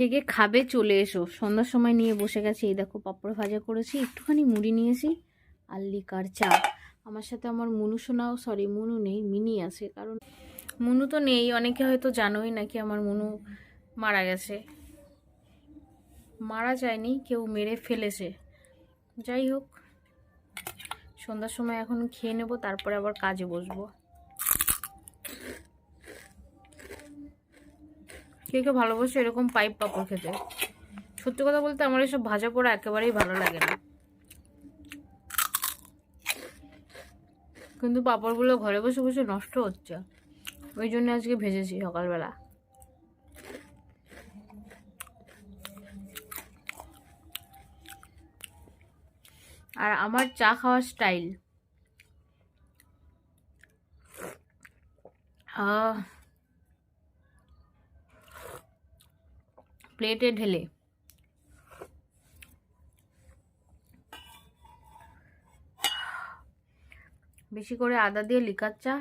কে কে খাবে চলে এসো। সন্ধ্যার সময় নিয়ে বসে গেছি। এই দেখো পাঁপড় ভাজা করেছি, একটুখানি মুড়ি নিয়েছি আর লিকার চা। আমার সাথে আমার মুনু শোনাও, সরি মুনু নেই, মিনি আছে। কারণ মুনু তো নেই, অনেকে হয়তো জানোই নাকি আমার মুনু মারা গেছে। মারা যায়নি, কেউ মেরে ফেলেছে। যাই হোক, সন্ধ্যার সময় এখন খেয়ে নেবো, তারপরে আবার কাজে বসবো। কে কে ভালোবাসো এরকম পাইপ পাঁপড় খেতে? সত্যি কথা বলতে আমার এসব ভাজা পোড়া একেবারেই ভালো লাগে না, কিন্তু পাঁপড়গুলো ঘরে বসে বসে নষ্ট হচ্ছে, ওই জন্য আজকে ভেজেছি সকালবেলা। আর আমার চা খাওয়ার স্টাইল, প্লেটে ঢেলে বেশি করে আদা দিয়ে লিকার চা,